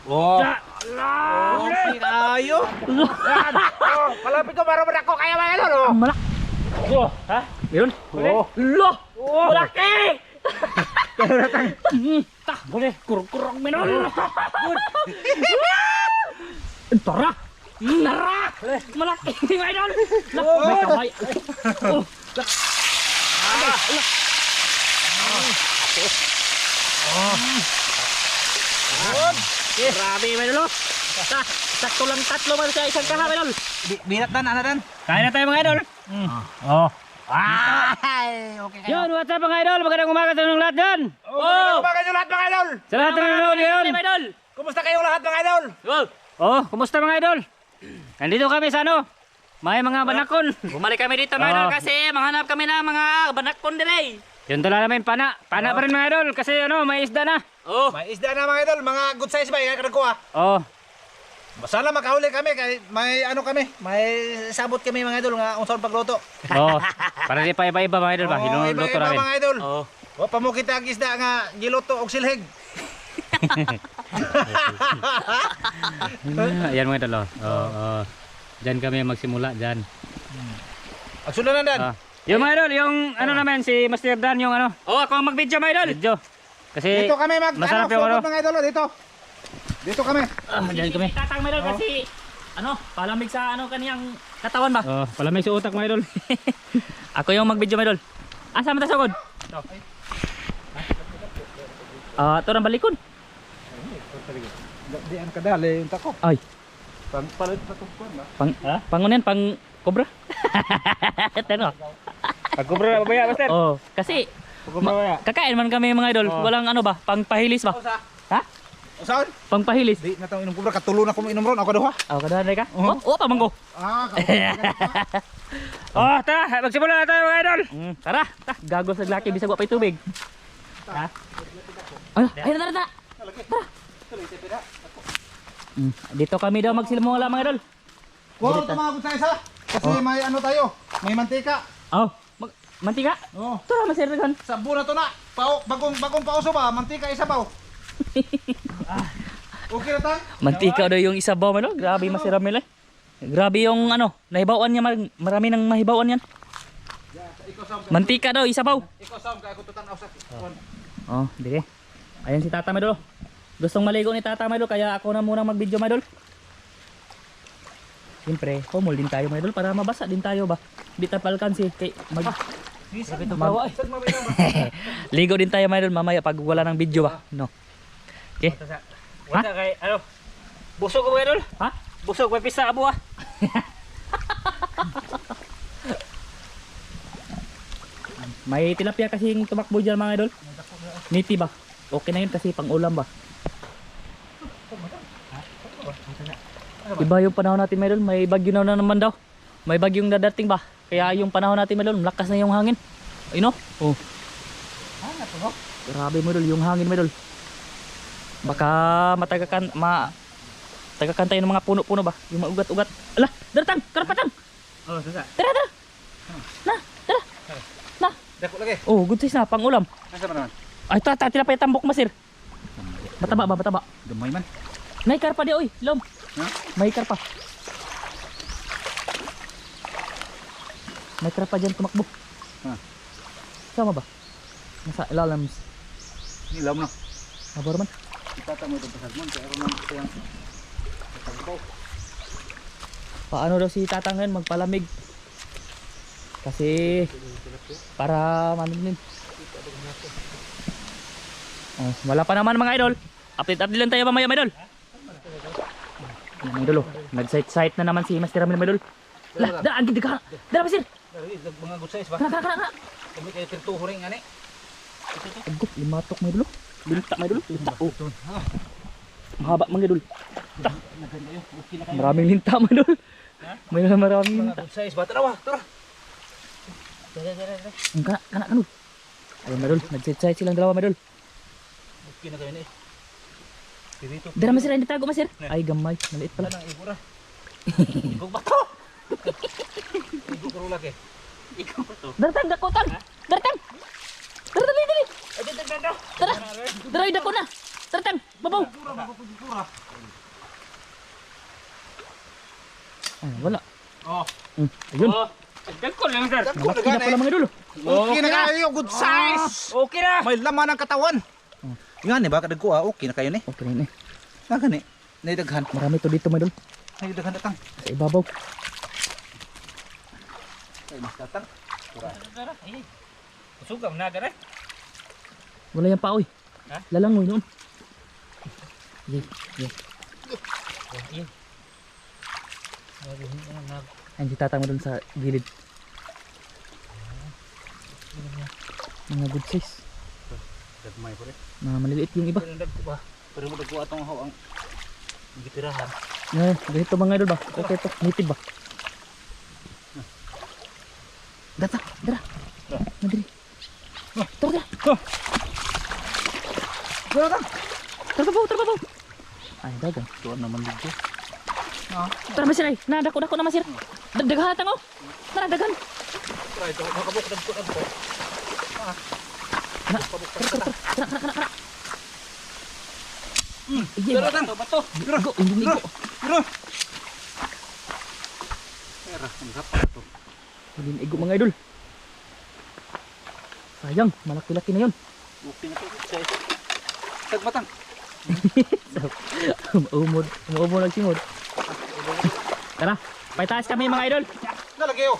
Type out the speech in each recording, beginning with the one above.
Oh. Okay tayo. Malapit ko para ako kaya mga idol. Oh. Malak. Ha? Meron? Oh. Lo! Malaki! Tak, boleh kurang minum. Tara. Nara. Malaki mga idol. Lah, may kamay. Oh. Grabe mga idol. Sakto lang tatlo man sa isang kaha mga idol. Binat dan, ana dan. Kain na tayo mga idol. Oh. Ay, okay kayo. Yun, what's up mga idol? Magandang umaga sa inyong lahat dyan. Oh, mga kayo lahat mga idol. Sa lahat ng nanonood ngayon. Mga idol. Kumusta kayong lahat mga idol? Oh, kumusta mga idol? Nandito kami sa ano? May mga banakon. Bumalik kami dito mga idol kasi manghanap kami ng mga banakon delay. Yun tala namin, pana. Pana pa rin mga idol kasi ano, may isda na. Oh. May isda na mga idol, mga good size ba yan ko ah. Oh, Sana makahuli kami kay may ano kami, may sabot kami mga idol nga unsaon pagluto. oh. Para di pa iba-iba mga idol ba? Hiluluto iba-iba namin. mga idol. Oh. Wa pa mo kita ang isda nga giluto og silhig. Ayan mga idol. Oh. Diyan kami magsimula, diyan. Agsulanan dan. Yung mga idol, yung ano naman, si Master Dan, yung ano, Oh, ako ang mag-video mga idol. video. Kasi Dito kami masarap yung ano. mga idol dito. Dito kami. Diyan kami. Tatang mga idol kasi ano, palamig sa ano kaniyang katawan ba? Oh, palamig sa utak mga idol. Ako yung mag-video mga idol. Asa man ta sugod? Ito ang balikon. Di an kadali yung tako. Ay, Pang palit sa tukon ba? pangunan, pang kobra. Teno. Pag kobra babaya, Master. Oh, kasi kakain man kami mga idol. Walang ano ba, pangpahilis ba? Ha? Usaon? Pangpahilis. Di na tayo inom kubra katulo na ko inom ron ako duha. Oh, kadahan ka? Oh, pamanggo. Oh, tara, magsimula na tayo mga idol. Tara, gago sa laki bisag wa pay tubig. Ha? Ay, tara. Dito kami daw magsimula mga idol. Wow, tumagod sa isa. Kasi may ano tayo, may mantika. Oh, mantika? Oh. Tara masirgan. Sabon na to na. Bagong pauso ba? Mantika isabaw. Okay na tang? Mantika daw yung isabaw man. Grabe masiram nila. Grabe yung ano, nahibawan niya, marami nang mahibawan yan. Mantika daw, isabaw. Ikaw sam kay ako tutan sa. Oh, dire. Ayan si Tata Madol. Gustong maligo ni Tata Madol kaya ako na munang mag-video Madol. Siyempre, humol din tayo Madol para mabasa din tayo ba. Di tapalkan si kay ligo din tayo Madol mamaya pag wala ng video ba. No. Okay. Wala kay ano? Busog ko mga idol. Ha? Busog may pisa abo ah. May tilapia kasing tumakbo dyan mga idol. Niti ba? Okay na yun kasi pang ulam ba? Iba yung panahon natin mga idol. May bagyo na naman daw. May bagyong dadating ba? Kaya yung panahon natin mga idol, malakas na yung hangin. Ayun o. Oh. Grabe mga idol, yung hangin mga idol. Baka matagakan tayo ng mga puno-puno ba? Yung mga ugat-ugat. Ala, daratang, karapatang. Oh, sasa. Tara. Na, tara. Na. Dako lagi. Oh, good size na, pang ulam. Asa man naman? Ay, tilapay tambok masir. Mataba ba, mataba? Gamay man. May karpa di oy, lom. Ha? May karpa. May karpa dyan tumakbo. Ha? Sama ba? Nasa ilalim. Nilam na. Mabar man. Itata mo ito pasagmon kay aron man yang tagbaw. Paano daw si Tatang ngayon magpalamig? Kasi para manunin. Oh, wala pa naman mga idol. Update lang tayo mamaya mga idol. Yan mga idol oh. Nag-site na naman si Master Ramil mga idol. Dara, agad ka. Dara Master. Mga good size ba? Kana. Kami kay tirtuho ring ani. Agad, limatok mga idol. Linta mga idol. Linta oh. Mahaba mga idol. Maraming linta mga idol. Maraming linta. Good size ba? Tara. Kana. Ayun mga idol, nag-site silang dalawa mga idol. Okay na kayo ni. Dito. Dara Master, hindi tago Master. Ay gamay, maliit pala. Nang ibura. Ibog ba to? Ibog ko lagi. Ikaw to. Dartang, dakotan. Dartang. Dali. Tara, dara, dako na. Taratang! Babaw! Ay, wala. Oh. Ayun. Dagko lang sir. Malaki na pala mga idol. Okay na kayo, good size. Okay na. May laman ang katawan. Yan eh, baka dagko okay na kayo ni. Okay na yun eh. Naga ni, naidaghan. Marami to dito mga idol. Naidaghan datang. Sa ibabaw. Ay, mas datang. Sugam na gara. Wala yung paoy. Ha? Lalangoy noon. Yay, yay. Ayun si tatang mo dun sa gilid. Mga good size. Dagmay ko rin. Mga maliliit yung iba. Pero mo dagko atong ang gitirahan. Ngayon, ganito mga idol ba? Okay to, native ba? Data, dara. Madiri. Tara, tara. Tara babaw. Ay, dagang. Tuan naman dito. Tara masir ay. Na, dako na masir. Dagdagan natang oh. Tara, dagan. Try to, makabuk dagko. Kara. Iya, Tara tang, bato. Igo, hindi igo. Bro. Era, ang dapat to. Hindi igo mga idol. Sayang, malaki-laki na yun. Okay na to. Tagmatang. Umod nagsimod. Tara, paitaas kami mga idol. Nalagay oh.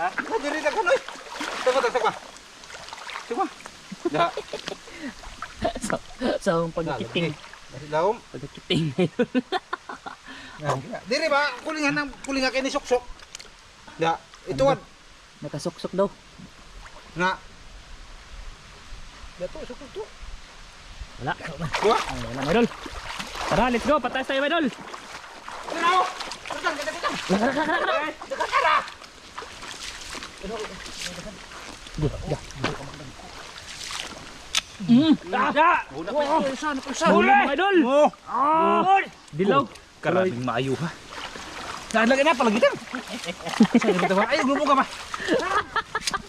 Ha? Nadiri daghan oy. Tagma. Tagma. Ya. Sa pagkiting. Lawom. Pagkiting na idol. Diri ba kulingan kay ni suksok. Ya, ito wad Nakasuksok daw. nga. Dato suksok to. Wala. Kuha. Ay, wala mga idol. Tara, let's go. Pataas tayo mga idol. Ano? Kara. Huli mga idol. Dilaw. Karaming maayo ha. Saan lagi na palagitan? Saan kita ba? Ay, gubuga ba?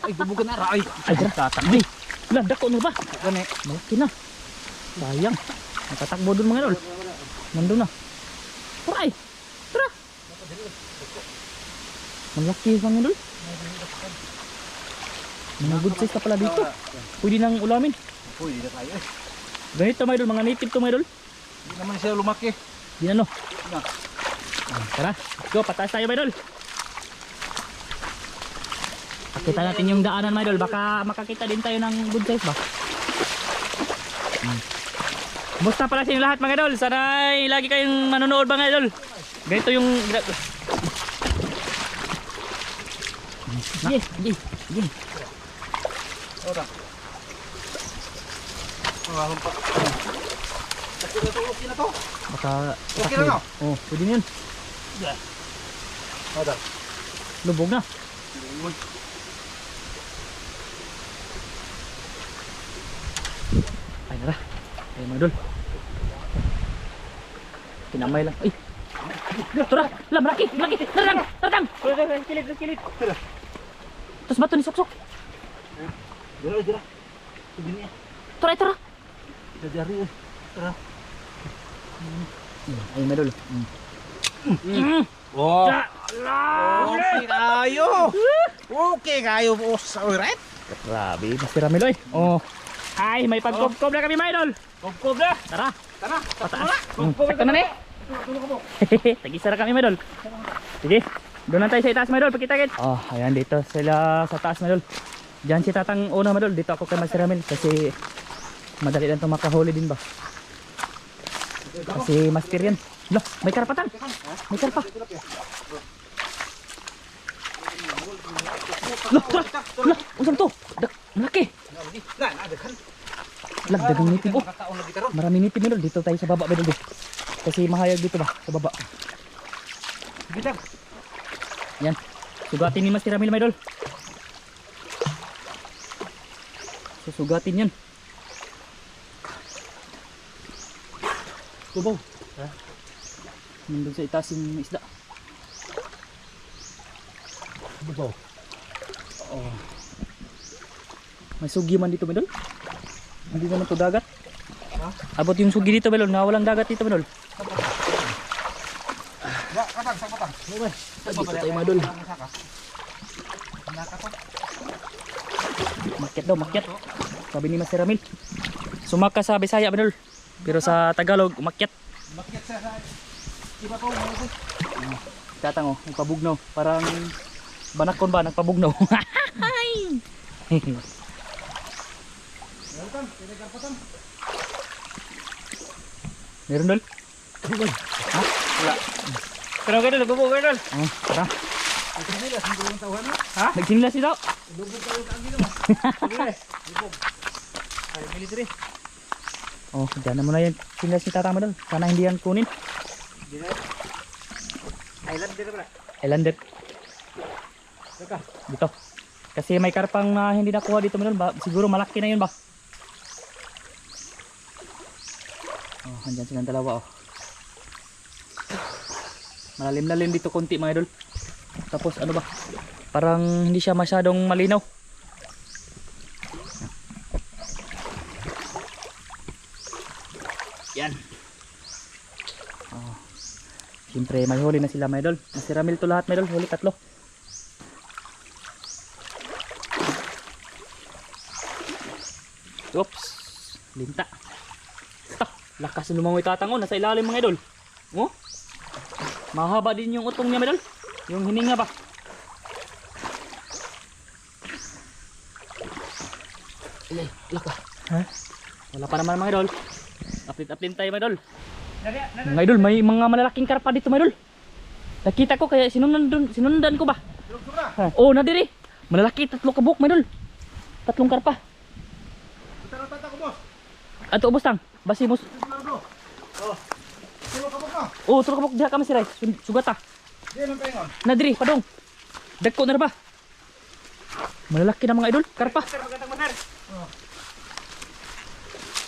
Ay, gubuga na ra ay. Ay, tatakbo. Wala, dako na ba? Gani. Malaki na. Sayang. Nakatakbo dun mga idol. Nandun na. Tara ay. Tara. Malaki yung mga idol. Mga good size ka pala dito. Pwede nang ulamin. Pwede na tayo eh. Ganito mga idol, mga native to mga idol. Hindi naman siya lumaki. Di na no. Tara, let's go, pataas tayo mga idol. Pakita natin yung daanan mga idol. Baka makakita din tayo ng good size ba? Musta pala sa inyo lahat mga idol. Sana lagi kayong manonood mga idol. Ganito yung... Sige. Ora. Hampa. Okay na to. Baka... Okay na no? Oh, pwede na yun. Ada. Lubog na. Ay nara. Ay mga idol. Kinamay lang. Ay. Tura. Lam, laki. Taratang. Kilit. Terus bato ni sok-sok. Dira. Begini ya. Tara. Jari eh. Tara. Ay mga idol. Oh. Okay kayo. Okay kayo, boss. Alright. Grabe, mas tirami loy. Oh. Ay, may pagkobkob na kami mga idol. Kobkob na. Tara. Pataas. Kobkob Sakto na ni. Tagisa na kami mga idol. Sige. Doon na tayo sa itaas mga idol. Pagkita-kit. Oh, ayan dito sila sa taas mga idol. Diyan si tatang una mga idol. Dito ako kay Master Ramil kasi madali lang itong makahuli din ba. Kasi master yan. Loh, may karapatan. May karpa. Loh, usap to. Malaki. Dagang nitib. Oh, marami nitib mga idol. Dito tayo sa baba mga idol. Kasi mahayag dito ba sa baba. Yan. Sugatin ni Master Ramil mga idol. Susugatin yan. Kubaw. Nandun sa itaas yung isda. Kubaw. Oh. May sugi man dito mga idol. Hindi naman to dagat. Ha? Abot yung sugi dito Idol, na walang dagat dito Idol. Katang, sa katang. Dito tayo mga Idol. Makyat daw, makyat. Sabi ni Master Ramil. Sumaka sa Bisaya Idol. Pero sa Tagalog, makyat. Makyat sa iba ko. Tatang oh, nagpabugnaw. Parang banakon ba, nagpabugnaw. Meron Dol? Ha? Wala. Pero kayo Idol, nagbubuo kayo Idol. Oh, tara. Ha? Nagsinlas ito. Ay, military. Oh, dyan na muna yan. Sinlas ni Tatang Idol. Sana hindi yan kunin. Island dito pala. Islander. Dito. Kasi may karpang hindi nakuha dito Idol. Siguro malaki na yun ba? Oh, andyan silang dalawa oh. Malalim-lalim dito konti mga Idol. Tapos ano ba? Parang hindi siya masyadong malinaw. Yan. Oh. Siyempre may huli na sila mga Idol. Nasi Ramil to lahat mga Idol. Huli 3. Oops. Linta. Lakas ng lumangoy Tatang oh. Nasa ilalim mga Idol. Oh. Mahaba din yung utong niya mga Idol. Yung hininga ba? Laka. Ha? Wala pa naman mga Idol. Update tayo mga Idol. Mga Idol, may mga malalaking karpa dito mga Idol. Nakita ko kaya sinundan ko ba? Oo, nadiri. Malalaki, 3 kabuk mga Idol. 3 karpa. Ato ubos tang. Basi mo. Oh, 3 kabuk diha kami siray. Sugata. Nadiri, padong. Dagko na ba? Malalaki na mga Idol, karpa.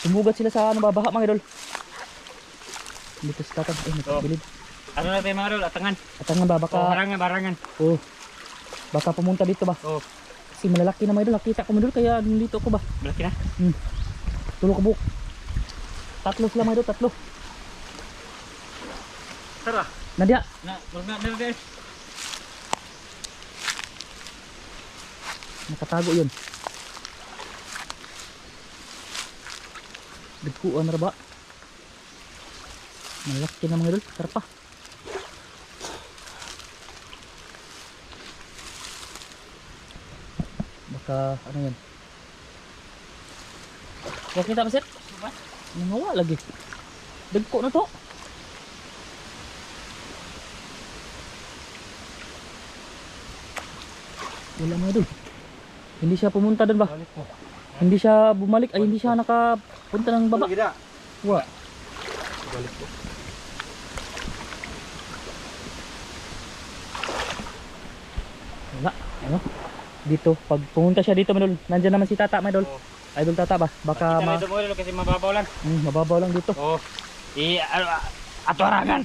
Sumugat sila sa ano babaha mga Idol. Dito sa Tatang, nagbilid. Ano na tayo mga Idol, atangan. Atangan ba baka Barangan. oh. Baka pumunta dito ba? Oh, Kasi malalaki na mga Idol, nakita ko mga Idol kaya dito ako ba. malaki na. 3 kabuk. 3 sila mga Idol, 3. Tara. Nadia, Na. nakatago yun. Dagkuan na ba? Malaki na mga Idol, karpa. Baka ano yan? Huwag kita masit? Nangawa lagi. Dagko na to. Wala mga Idol. Hindi siya pumunta doon ba? Hindi siya bumalik, ay hindi siya nakapunta ng baba. Wa. Wala. Ano? Dito, pag pumunta siya dito, Idol, nandiyan naman si Tata, Idol. Idol Tata ba? Baka Kita dito mga Idol kasi mababaw lang. mababaw lang dito. Oh. Atuarangan.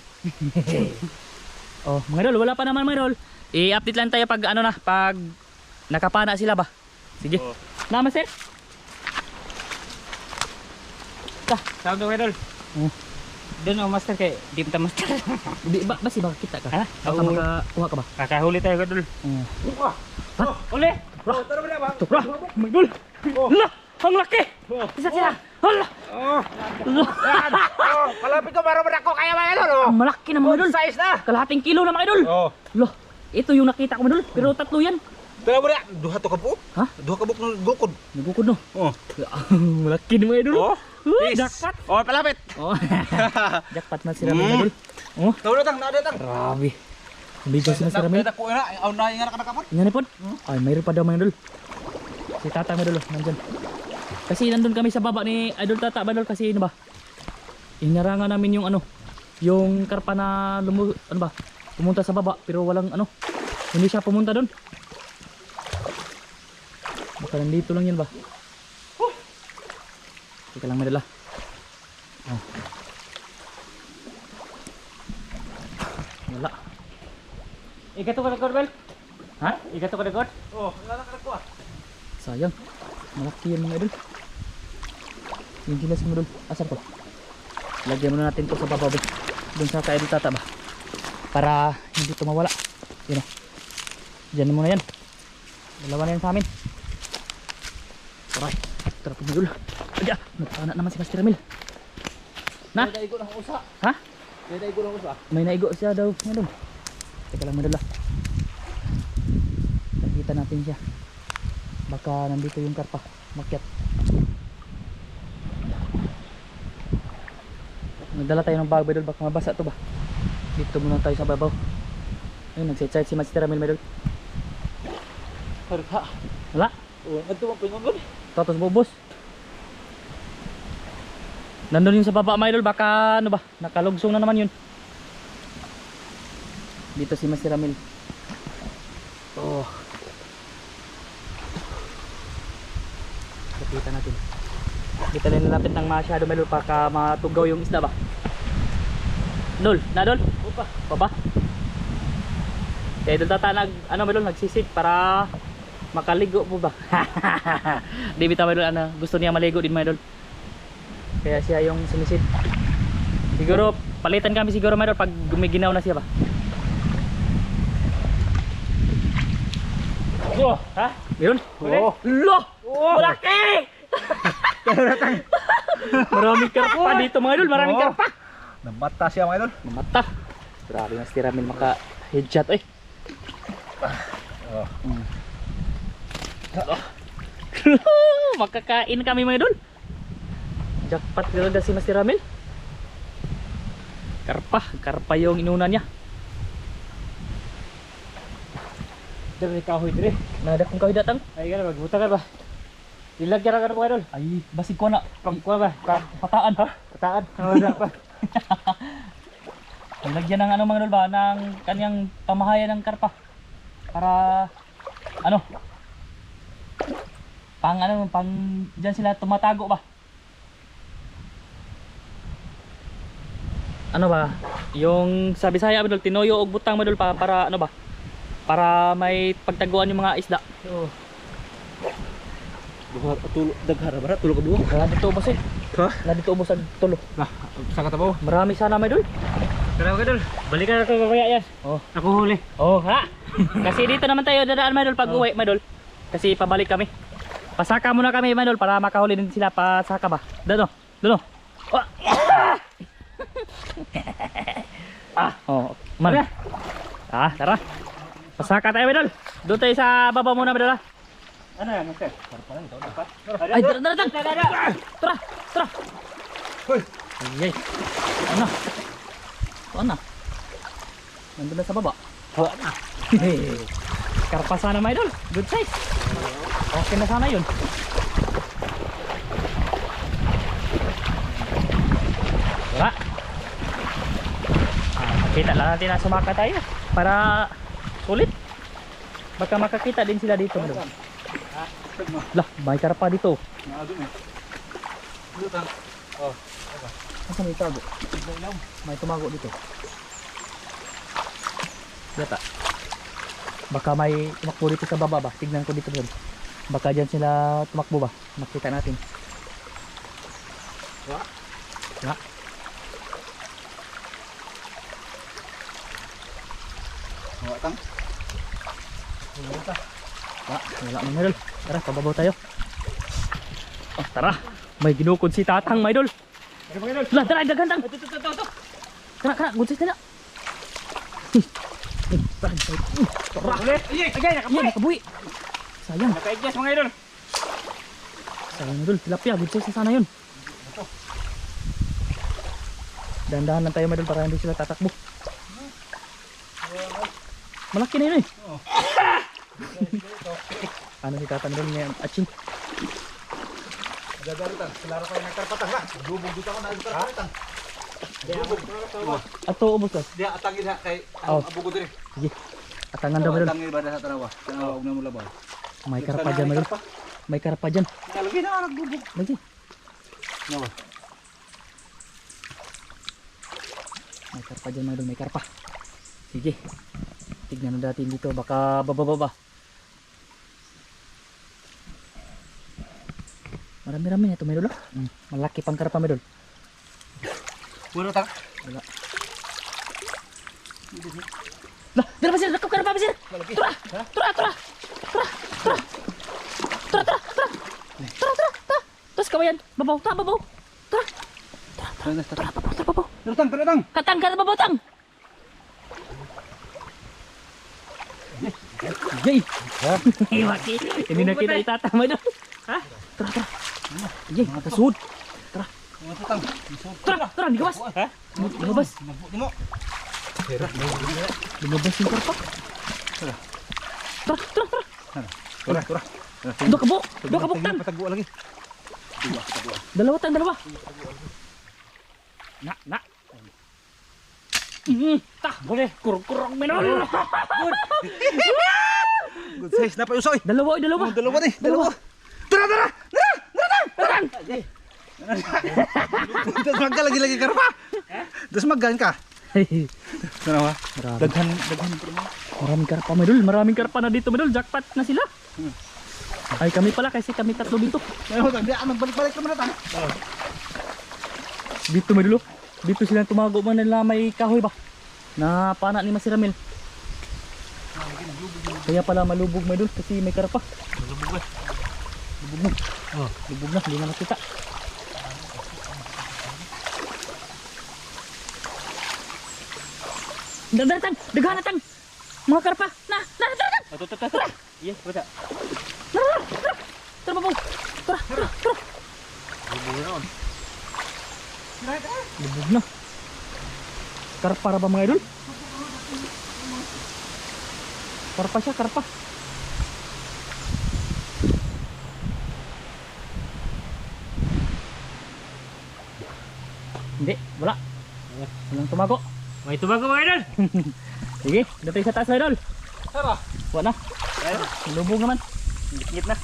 Oh, mga Idol, wala pa naman mga Idol. I-update lang tayo pag ano na, pag nakapana sila ba? Sige. Oh. Naman sir. Sound mga Idol. Oh. Doon ang master kay di pa master. Di ba basi baka kita ka? Ha? Baka Oo. makakuha ka ba? Kakahuli tayo Idol. Ha? Uli. Tukra! Mga Idol! Hala! Ang laki! Isa sila! Hala! Malapit ko para ako kaya mga Idol. Ang malaki na mga Idol! Size na. Kalahating kilo na mga Idol! Oh. Hala! Ito yung nakita ko mga Idol, pero 3 yan. Tara mo na. Duha to kabuk. Ha? Duha kabuk ng gukod. Nagukod no? Oh. Malaki na mga Idol! Oh. Yes. Jackpot! Oh, palapit. Oh. Jackpot na sila mga Idol! Oh! Tawag na tang. Grabe! Bigas na si Ramil. Ko na. Aw na nga nakapon. Yan po. Ay, mayroon pa daw mga Idol. Si Tata mga Idol, nandyan. Kasi nandun kami sa baba ni Idol Tata mga Idol kasi ano ba? Inarangan namin yung ano, yung karpa na ano ba? Pumunta sa baba pero walang ano. Hindi siya pumunta doon. Baka nandito lang yan ba? Teka lang madala. Oh. Wala. Igato ka na Corbel. Ha? Igato ka na God. Oh, wala na ko. Sayang. Malaki yan mga Idol. Yung gilas mo dul. Asan to? Lagyan muna natin to sa babaw. Doon sa kaedol tata ba? Para hindi to mawala. Yun o. Diyan muna yan. Dalawa na yan sa amin. Aray. Tara po dul. Ayan. Nagpana naman si Master Ramil. Na? May naigo ng usa. Ha? May naigo ng usa. May naigo siya daw. Ngayon. Teka lang madala. Nakita natin siya. Baka nandito yung karpa. Makyat. Nagdala tayo ng bag, Idol. Baka mabasa to ba? Dito muna tayo sa babaw. Ayun, nag-side si Master Ramil, Idol. Harga. Wala. Ito ang pinunod. Tatos bubos. Nandun yung sa baba, mga Idol. Baka ano ba? Nakalugsong na naman yun. Dito si Master Ramil. Oh. Kita natin. Dito na nilapit ng masyado, mga Idol. Baka matugaw yung isda ba? Dol, na Dol? Opa. Baba. Kaya Idol tata ano mga Idol, nagsisit para makaligo po ba? Di bitaw mga Idol, gusto niya maligo din mga Idol. Kaya siya yung sumisit. Siguro palitan kami siguro mga Idol pag gumiginaw na siya ba. Oh, ha? Meron? Oh. Lo! Malaki! Maraming karpa dito mga Idol, maraming karpa. Nabata siya mga idol. Mamata. Grabe na si Ramil maka headshot eh. Oh. Makakain kami mga Idol. Jackpot talaga si Master Ramil. Karpa yung inunan niya. Dari kahoy dire. Nada kung kahoy datang. Ay gana magbuta ka ba? Dilagyan ka mga idol. Ay, basig ko na. Pagkuha ba? Pataan ha? Pataan. Wala pa. Lagyan ng ano mga Idol ba, ng kanyang pamahayan ng karpa. Para ano? Pang diyan sila tumatago ba? Ano ba? Yung sa Bisaya mga Idol, tinoyo og butang mga Idol para ano ba? Para may pagtaguan yung mga isda. Oo. Daghara ba? Tulog ka buo? Wala dito ubos eh. Ha? Wala dito ubos ang tulo. Nah, sa katabaw. Marami sana mga Idol. Kaya mga idol, balikan ako mamaya yan. Oh. Ako huli. Oh, ha. Kasi dito naman tayo dadaan, Madol, pag uwi, Madol. Kasi pabalik kami. Pasaka muna kami, Madol, para makahuli din sila. Pasaka ba? Doon, doon. Oh. Oh, man. Tara. Pasaka tayo, Madol. Doon tayo sa baba muna, Madol. Ano yan, Master? Ay, tara. Hoy. Ay, ano? Ano? Nandun na sa baba. Karpa sana, my idol. Good size. Okay na sana yun. Wala. Makita lang natin na sumaka tayo. Para sulit. Baka makakita din sila dito. Lah, may karpa dito. Naadun eh. Lutan. Oh. Asa may tago? May tumago dito. Yata. Baka may tumakbo dito sa baba ba? Tignan ko dito doon. Baka dyan sila tumakbo ba? Makita natin. Wala. Watang. Wala mga idol. Tara, pababaw tayo. Oh, tara. May ginukod si Tatang, mga idol. Lah, tara, dagandang. Ito. Kana, gunsis na. Tara. Ulit. Agay, Yan, nakabuhi. Sayang. Naka-adjust mga idol. Sayang idol, tilapia, gunsis na sana yun. Dahan-dahan lang tayo, mga idol, para hindi sila tatakbo. Malaki na yun eh. Ano si Tatang doon ngayon? Aching. Gagalitan. Sila rin kayo nagkarpatan ha. Lubog dito ako nagkarpatan. Ato, ubos ka. Dia atangin ha kay Oh. abugo dire. Sige. Atangan daw, mga idol. Atangin ba sa tarawa? Tanawa og na mo labaw. May karpa dyan, mga idol. May karpa dyan. Nalagi na nagbubog. Lagi. Nawa. May karpa dyan, mga idol. May karpa. Sige. Tignan na natin dito. Baka bababa. Marami-rami na ito, may idol. Malaki pang karpa, may idol. Puro tang. Lah, dala pasir, nakap karpa pasir. Tura. Terus kawayan, babaw, babaw. Babaw. Tang. Katang, babaw, tang. Yay. Maki. Ini na kita itatama doon. Ha? Tara. Yay, katasud. Tang. Tara, di gawas. Ha? Lumabas. Mo. Lumabas yung karpa. Tara. Tura. Dua kabuk tang. Patago lagi. Dalawa tang, dalawa. Nak. Tah, boleh kurang menol. Good size na pa usoy. Dalawa. Dalawa ni. Dalawa. Tara. Terus magal lagi karpa. Terus magan ka. Kenapa? Daghan Maraming karpa, Medol. Maraming karpa na dito, Medol. Jackpot na sila. Ay, kami pala kasi kami tatlo dito. Ano tang, dia magbalik-balik naman na tang. Dito, Medol. Dito sila tumago man nila may kahoy ba? Na pana ni Masir Ramil. Kaya pala malubog, Medol, kasi may karpa. Lubog na, hindi na nakita. Datang, daghan tang. Mga karpa. Nah, tara. Tara. Yes, bata. Tara, babaw. Tara. Lubog na. Karpa ra ba mga idol? Karpa siya, karpa. Hindi, wala. Walang tumago. May tubago mga idol. Sige, dito sa taas na idol. Tara. Wala na. Lubog naman. Ngit na.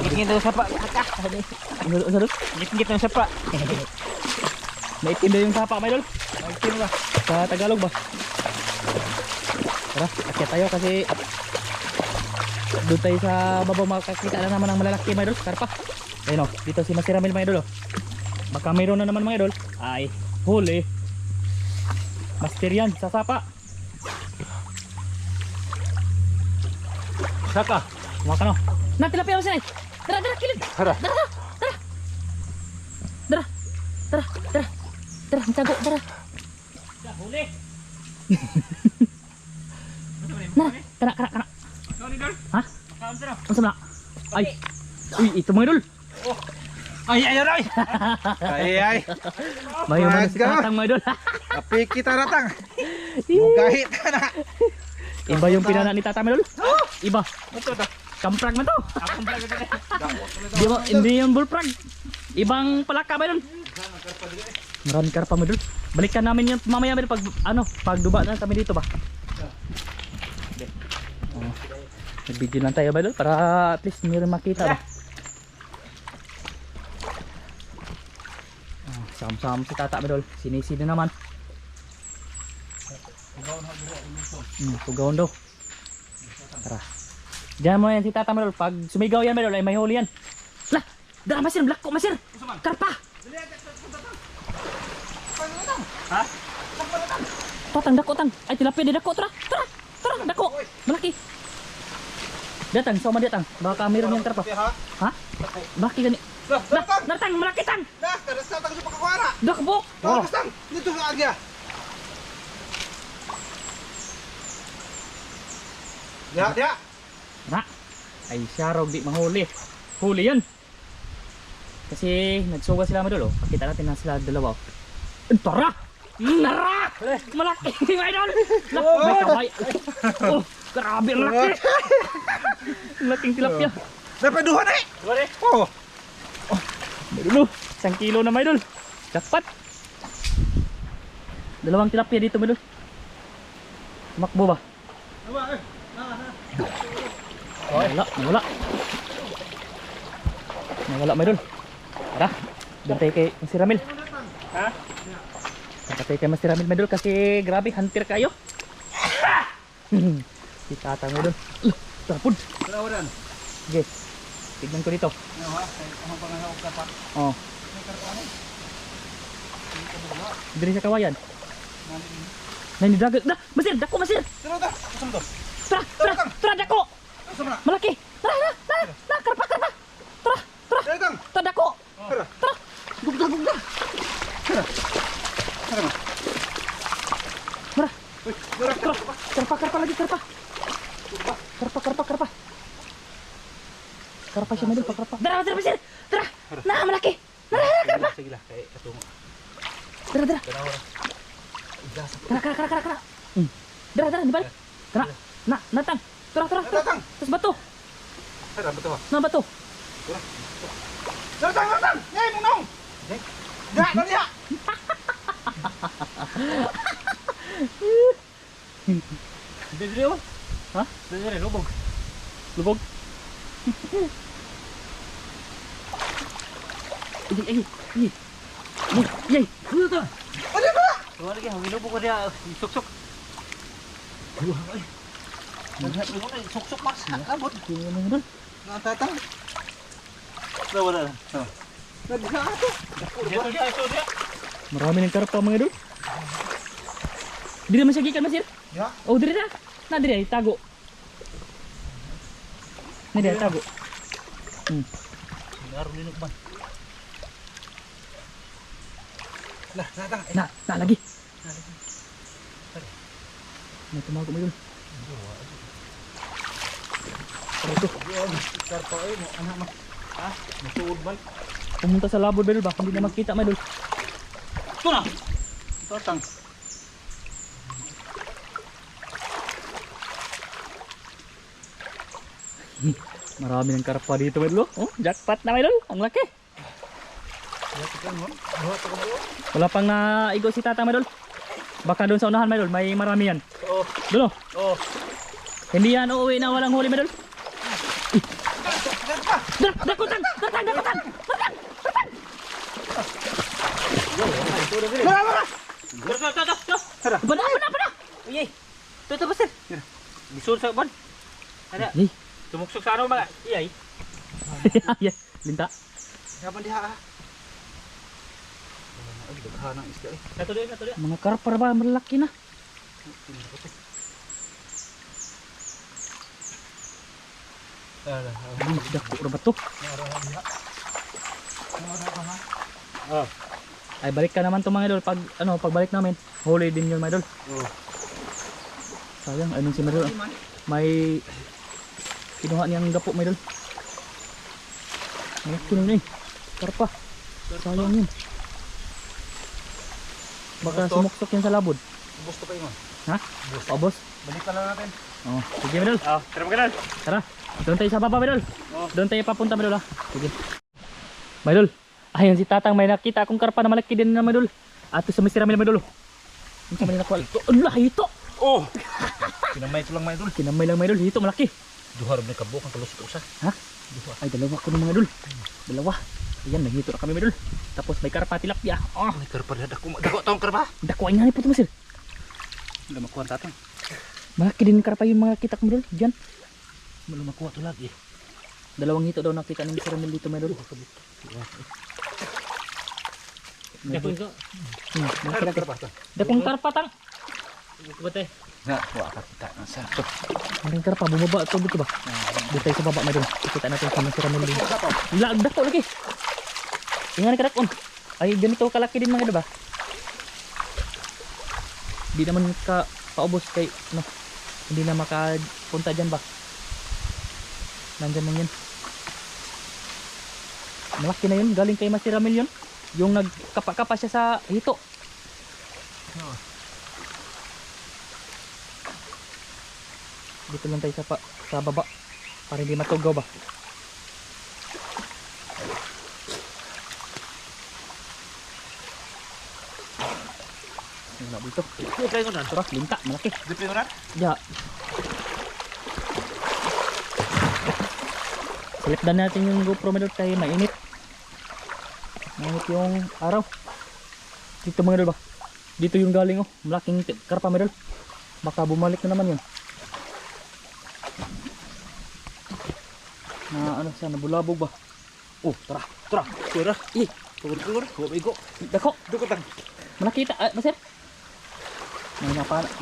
Ngit daw sapa. Ano? Ngit ng sapa. Naitim daw yung sapa, mga idol. Naitim ba? Sa Tagalog ba? Tara, akyat tayo kasi doon tayo sa babaw makakita na naman ng malalaki, mga idol. Karpa. Ayun o, dito si Masir Ramil, mga idol. Baka mayroon na naman, mga idol. Ay, huli. Master yan, sa sapa. Saka. Kumaka no. Na, tilapia mo sinay. Tara, kilid. Tara. Tara, tago, tara. Huli. Na, kana. Sorry idol. Ha? Kaon tara. Masa na? Ay. Uy, ito mga idol. Ay. May umano si Maga. Tatang, mga idol. Tapi kita datang. Mugahit ka na. Iba yung pinana ni Tatang, mga idol. Iba. Ito to. Kamprag man to. Akong vlog ito. Hindi yung bullfrog. Ibang palaka, mga idol. Maraming karpa, mga idol. Balikan namin yung mamaya, mga idol, pag duba na kami dito ba. Nag-video lang tayo, mga idol, para at least mayroon makita ba. Sam-sam si Tata, mga idol. Sinisino naman. Pugawon daw. Tara. Diyan mo yan si Tata, mga idol. Pag sumigaw yan, mga idol, ay may huli yan. Lah! Dara, Masir! Black ko, Masir! Karpa! Ha? Tatang, dako, tang. Ay, tilapia di dako. Tara, dako. Malaki. Datang, sama datang. Baka mayroon yung karpa. Ha? Baki gani. Datang, malaki tang. Dah, kada sa tang sa pagkakuara. Dako. Oh, tang. Dito ka agya. Dia. Na. Ay, syarog di mahuli. Huli yan. Kasi nagsuga sila, madol. Pakita natin na sila dalawa. Tara! Nara! Malaki! Idol! May kaway! Oh, grabe ang laki! Laking tilapia. Dapat duha na eh. Oh. Dulu, 1 kilo na, idol. Jackpot. Dalawang tilapia dito, idol. Tumakbo ba? Nawala. Nawala, idol. Tara, bantay kay Masir Ramil. Ha? Bantay kay Masir Ramil, idol, kasi grabe, hunter kayo. Si Tatang, idol. Tarapod. Tarawadan. Sige. Tignan ko dito. Ano pa nga ka pa? Oh. Diri sa kawayan. Nah, ini dagat. Dah, masir, dako masir. Tara ta. Asa mo to? Tara, dako. Asa mo na? Malaki. Tara, karpa. Tara. Dali tang. Tara, dako. Tara. Tara. Bugda. Tara. Tara na. Mara. Uy, tara. Karpa lagi, karpa. Karpa siya medyo, karpa. Tara, masir. Tara. Nah, malaki. Tara. Sige lah, kay katungo. Tara. Tara. Igasa. Kara. Tara, di balik. Tara. Natang. Tara. Natang. Terus batu. Tara, betul. Nah, batu. Natang. Nyai munong. Dah, tadi ya. Dili mo? Ha? Dili lubog. Lubog? Yay! Ano to? Ano ba? Wala lagi, lubog ko dia. Sok-sok. Sok-sok mas. Abot. Ano doon? Natatang. Wala. Naghato. Dia. Marami ng karpa mga doon. Di naman siya gikan, Masir? Ya. Oh, diri na. Na diri ay tago. Na diri tago. Naroon din man. Lah, natang. Na lagi. May tumago mo yun. Ito. Karto mo anak mo. Ha? Masuod ba? Pumunta sa labod ba ba? Hindi na makita may dul. Ito na. Tatang. Marami ng karpa dito may dul. Oh, jackpot na may dul. Ang laki. Wala pang naigo si tata may dul. Baka doon sa unahan may dul, may marami yan. Oh. Dulo. Oh. Hindi yan uuwi na walang huli may dul. Dakutan. Bana. Uy, ito ba sir? Bisul sa ban. Ada. Yay. Tumuksok sa ano ba? Iyay. Yeah, linta. Kapan dia? Daghanang isda eh. Nato dia. Mga karpa ba malaki na. Dako ra ba to? Oh. Ay balik ka naman to mga idol pag pagbalik namin. Huli din yun mga idol. Oh. Sayang anong si Madol. May kinuha niyang gapo mga idol. Malaki na yun eh. Karpa. Sayang yun. Baka sumuksok yan sa labod. Gusto pa yun. Ha? Paubos? Balikan lang natin. Oh, sige Madol. Terima kasih. Tara. Doon tayo sa baba Madol. Doon tayo papunta Madol ha. Sige. Madol. Ayun si Tatang may nakita akong karpa na malaki din na Madol. Ato sa Mr. Ramil Madol. Ano sa Manila kwal? Ang laki ito. Oh. Kinamay ko lang may dul. Kinamay lang Madol. Ito malaki. Duha ra ni kabuk ang kalusot usa. Ha? Ay dalawa ko ng mga Madol. Dalawa. Ayan, nagito na kami Madol. Tapos may karpa tilapia. Oh, May karpa na dako tong karpa. dakuan nga ni po ito Masir. Wala makuha tatang. Malaki din karpa yung mga kita ko Madol. Diyan. Wala makuha to lagi. Dalawang hito daw nakita ng Mr. Ramil dito Madol. Dako ko. Malaki Karpa to. Dakong karpa tang. Bate. Na, wa ka kita ng sakto. Ang karpa bumaba ito dito ba? Dito tayo sa baba Madol. Kita natin sa Mr. Ramil dito. Dako lagi. Ingat ka dakon. Ay ganito kalaki din mga diba? Di naman ka paubos kay no. Hindi na makapunta diyan ba? Nandiyan lang yan. Malaki na yun, galing kay Master Ramil yun. Yung nagkapa-kapa siya sa hito. Dito lang tayo sa baba para hindi matugaw ba. Wala dito. Try ko na. Tara, linta, malaki. Dito yung rat. Ya. Selipdan natin yung GoPro Madol kaya mainit. Mainit yung araw. Dito mga Madol ba? Dito yung galing oh. Malaking karpa Madol. Baka bumalik na naman yun. Na ano siya, nabulabog ba? Oh, tara, tara. Tara. Tugur. Huwag igo. Dako. Dukotang. Malakita, Basir.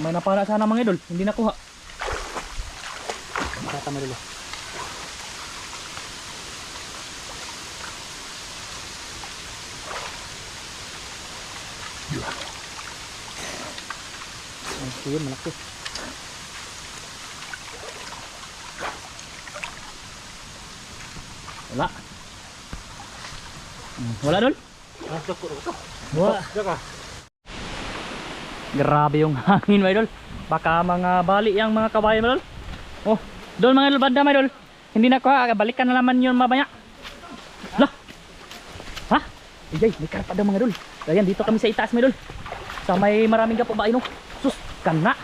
May napana sana mga idol, hindi nakuha. Makata mo dulu. Ayun, malaki. Wala. Wala dol? Wala. Daka. Grabe yung hangin mga idol. Baka mga bali yung mga kabayan mga idol. Oh, doon mga idol, banda mga idol. Hindi na ko, balikan na naman yun mamaya. Lah. Ha? Ijay, may karpa daw mga idol. Ayan, dito kami sa itaas mga idol. Sa may maraming gapo ba ino? Sus, kana.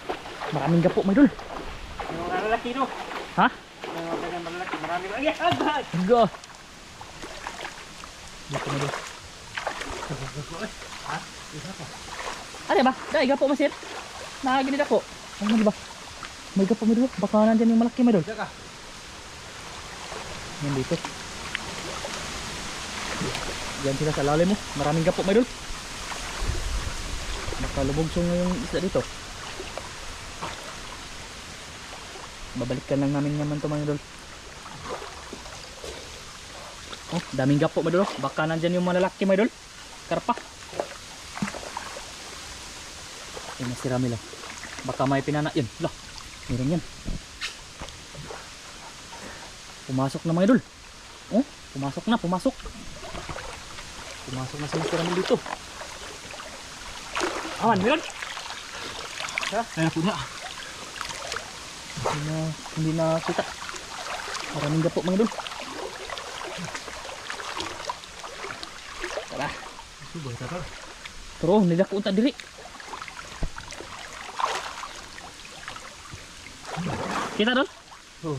Maraming gapo mga idol. Yung lalaki no. Ha? Yung ganyan malalaki. Marami ba? Ay, agad! Go. Dito mga idol. Ha? Ano ba? Dahil gapo masir. Nakaginid ako. Ano ba? May gapo mga idol. Baka nandyan yung malaki mga idol. Daka. Yan dito. Yan sila sa lalim mo. Maraming gapo mga idol. Nakalubog-song yung isda dito. Babalikan lang namin naman ito mga idol. Oh, daming gapo mga idol. Baka nandyan yung malalaki mga idol. Karpa. Ay, nasirami lang. Baka may pinana. Yan. Lah. Meron yan. Pumasok na mga idol. Oh, pumasok na. Pumasok na sa nasirami dito. Aman, meron. Kaya po na. Hindi na kita. Maraming gapo mga idol. Tara. Subay ta. Pero nila ko unta diri. Kita doon? Oh.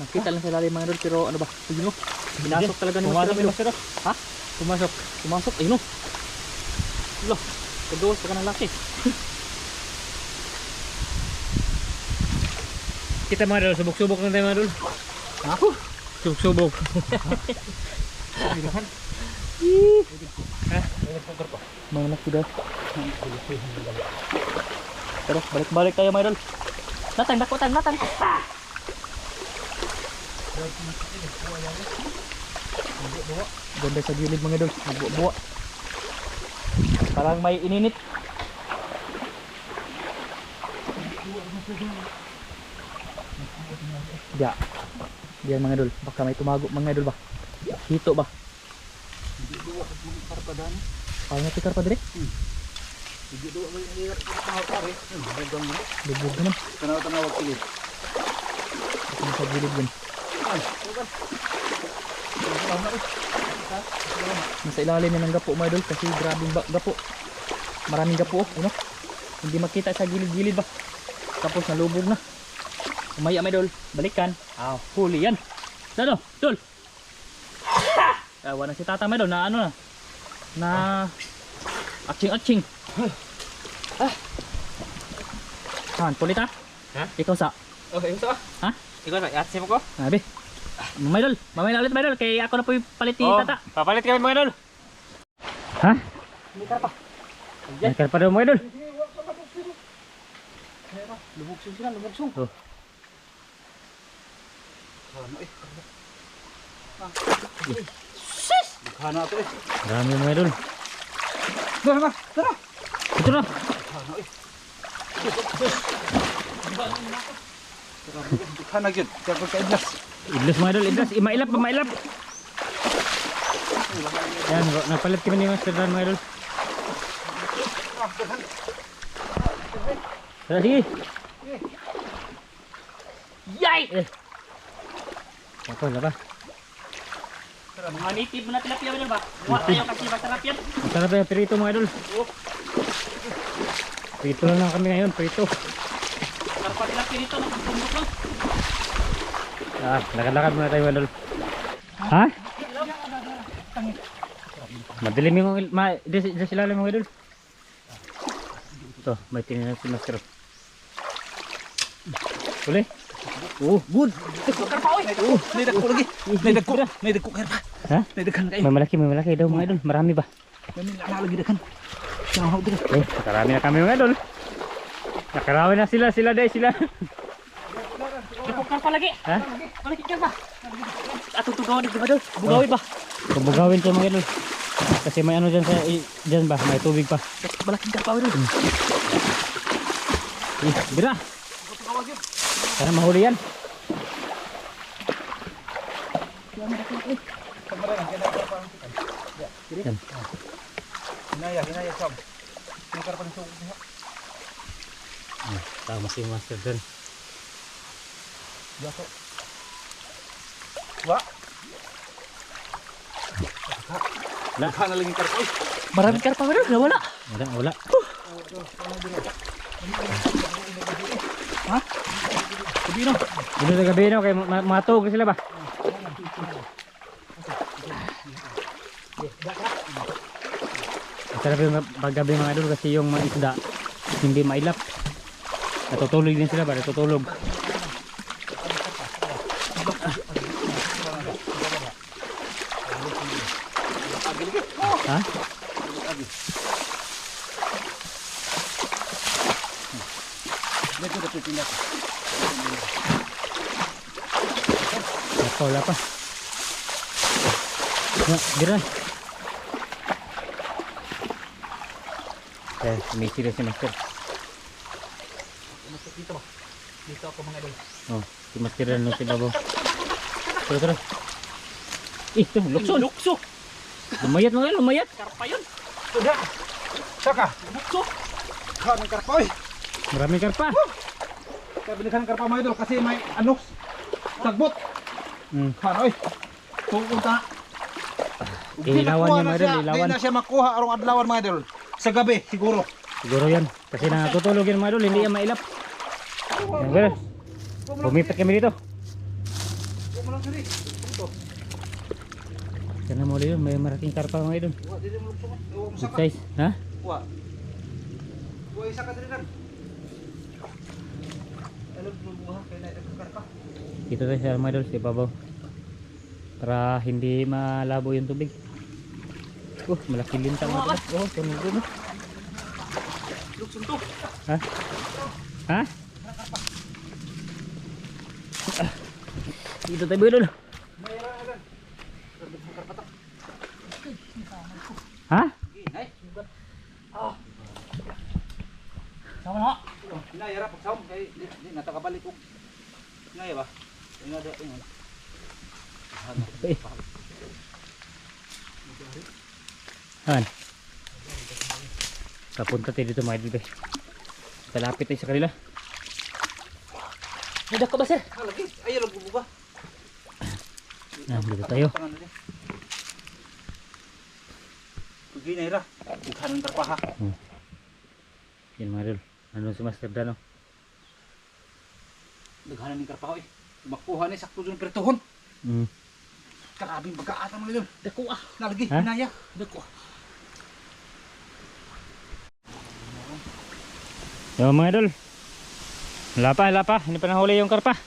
Nakita lang sa lalim mga idol pero ano ba? Sige mo. Pinasok talaga ni Pumasok ni Master. Ha? Pumasok. Pumasok. Ayun o. Lo. Kaduwas pa ka ng laki. Kita mga idol, subok-subok na tayo mga idol. Ha? Subok-subok. Mga laki daw. Pero balik-balik tayo mga idol. Natang, dakotang, natang. Ganda sa gilid mga idol. Buwa-buwa. Parang may ininit. Ya. Diyan mga idol. Baka may tumago mga idol ba? Hito ba? Parang natikar pa dire? Lubog naman. Tanaw-tanawag sila. Ito na sa gilid yun. Nasa ilalim yan ng gapo mga idol kasi grabing gapo. Maraming gapo oh. Ano? Hindi makita sa gilid-gilid ba? Tapos nalubog na. Umaya mga idol. Balikan. Huli yan. Ano? Dol! Wala si tata mga idol na ano na. Na atching-atching. Han, pulit ha? Ha? Ikaw sa? Okay, gusto ka? Ha? Ikaw na, i-atsim ko. Sabi. Mamay dol, mamay na ulit mga idol. Kaya ako na po yung palit ni tata. Papalit kami mga idol. Ha? May karpa daw mga idol. Lumugsong sila, lumugsong. Oh. Hana ito eh. Marami mga idol. Tara, tara. Ito na. Hana yun. Tapos ka idlas. Idlos mga idol, idlos. Mailap ba, mailap. Yan, napalit kami ni Master Dan mga idol. Tara, sige. Yay! Apa, apa? Mga native na tilapia ba ba? Wala kayo kasi masarap yan. Masarap yan, prito mga idol. Prito na lang kami ngayon, prito. Karpa tilapia dito, magpumbok lang. Lakad-lakad muna tayo mga idol. Ha? Madilim yung dyan sila lang mga idol. Ito, may tinilang si Master. Uli? Oh, good. Karpa oy. Naidag ko lagi. Naidag ko karpa. Ha? Naidagan kayo. May malaki daw mga idol. Marami ba? Kami lagi dagan. Sama ako dagan. Eh, nakarami na kami mga idol. Nakarami na sila dahil sila. Ipukar pa lagi. Ha? Malaki ka ba? Atong tugawan di ba dol? Bugawin ba? Kabugawin to mga idol. Kasi may ano dyan dyan ba? May tubig pa. Malaki ka pa dol. Bira. Sana mahuli yan. Yan. Hinaya, Sam. Yung karpa ng suko niya. Tama si Master dyan. Yato. Wa. Baka na lang yung karpa. Marami ka pa dol, nawala. Wala. Sabi no. Dito sa gabi no, kay matog sila ba? Masarap yung paggabi mga idol kasi yung mga isda hindi mailap. Natutulog din sila ba? Natutulog. Ha? Wala pa. Dira. Misi na si Master. Dito ako mga idol. Oh, si Master na si Babo. Tara. Ito, lukso. Lukso. Lumayat mga lumayat. Karpa yun. Tuda. Saka. Lukso. Baka ng karpa. Oy. Maraming karpa. Kaya binigyan ng karpa mga idol kasi may anoks. Sagbot. Kano oy. Pupunta. Ilawan niya mga idol, ilawan. Hindi na siya makuha arong adlawan mga idol. Sa gabi siguro. Siguro yan. Kasi natutulog yan mga idol, hindi yan mailap. Yan guys. Bumipat kami dito. Sana mo yun, may maraking karpa mga idol. Good size. Ha? Wa. Wa isa ka diri nan. Alam mo buha kay na karpa. Dito tayo sa mga idol, si Babaw. Para hindi malabo yung tubig. Malaking lintang mga idol. Tunog na. Luksong to. Ha? Ha? Dito tayo mga idol. Ha? Sama na. Inaya ra pag saum kay di natakabalik ko. Inaya ba? Inada ingon. Eh. Han. Papunta tayo dito mga idol guys. Talapit tayo sa kanila. Nidak ka ba sir? Lagi ayo lang bubuga. Dito tayo. Ginay ra. Bukhan ng karpa ha. Yan mga idol. Nandun si Master Dano. Daghanan ng karpa oy. Makuha ni sakto dun pertuhon. Mm. Karabing pagkaatan mo nila. Dako ah. Nalagi, Ha? hinaya. Dako. Yo mga idol. Wala pa. Hindi pa nahuli yung karpa.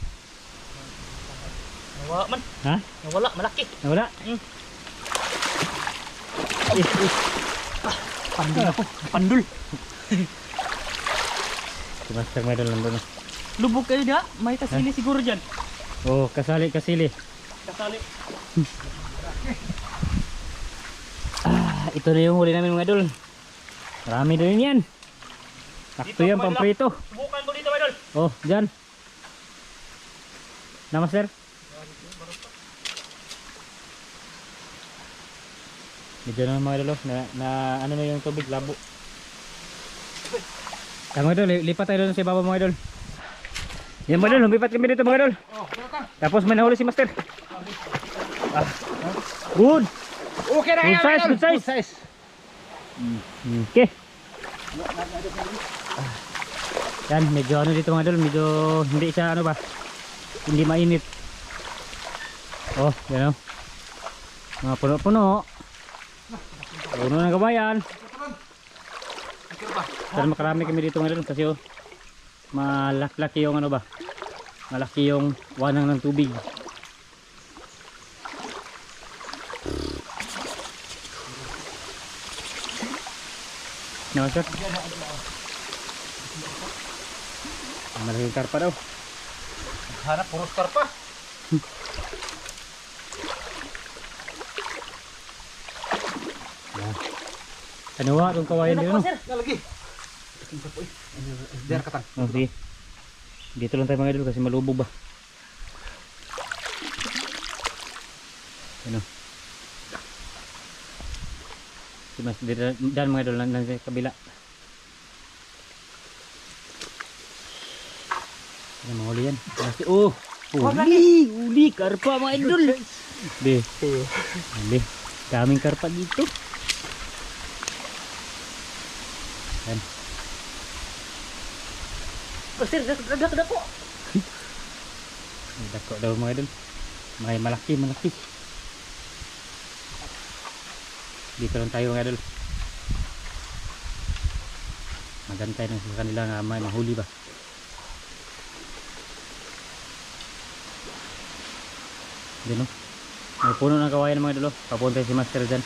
Nawala man. Ha? Nawala, malaki. Wala. Pandul ako. Pandul. Si Master mga idol nandun. Lubog kayo da. May kasili siguro dyan. Oh, kasali. Kasali. Ito na yung huli namin mga idol. Marami din yan. Sakto yan, pamprito. Subukan mo dito, idol. Oh, dyan. Na Master? Medyo naman mga idol, na ano na yung tubig, labo. Mga idol, lipat tayo doon sa ibaba mga idol. Yan mga idol, lumipat kami dito mga idol. Tapos may nahuli si Master. Good. Okay na Good size, good size. Good size. Okay. Yan, medyo ano dito mga idol, medyo hindi siya ano ba, hindi mainit. Oh, yan o. Mga puno-puno. Puno ng kabayan. Sana makarami kami dito mga idol kasi oh, malaklaki yung ano ba, malaki yung wanang ng tubig. No, sir? Malaking karpa daw. Hanap puro karpa. Ano wa itong kawayan dito, no? Lagi. Diyan katan. Oh, sige. Dito lang tayo mga idol kasi malubog ba. Ano? Mas dyan mga idol lang sa kabila. Ano mahuli yan? Oh! Uli! Karpa mga idol! Di. Di. Daming karpa dito. Yan. Oh sir, dako! Dako daw mga idol. May malaki. Dito lang tayo mga idol. Magantay lang sa kanila nga may mahuli ba. Diyan o. May puno ng kawayan mga idol. Papunta si master dyan.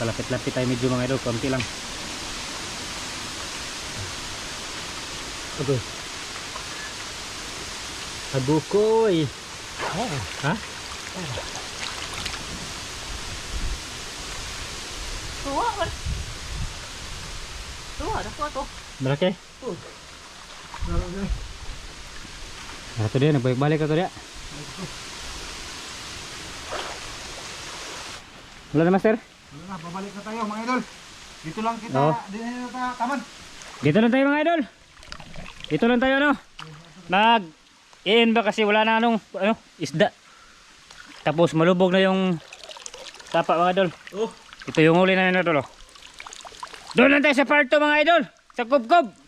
Palapit-lapit tayo medyo mga idol. Konti lang. Agoy. Agukoy. Ha? Malaki? Ito dia, nagbalik-balik ito dia. Wala na master? Wala na, babalik na tayo mga idol. Dito lang kita, Oo. din na ta taman. Dito lang tayo mga idol. Dito lang tayo ano. Nag-in ba kasi wala na anong isda. Tapos malubog na yung tapa mga idol. Oh. Ito yung huli na yun idol. Doon lang tayo sa part 2 mga idol. Sa kubkob.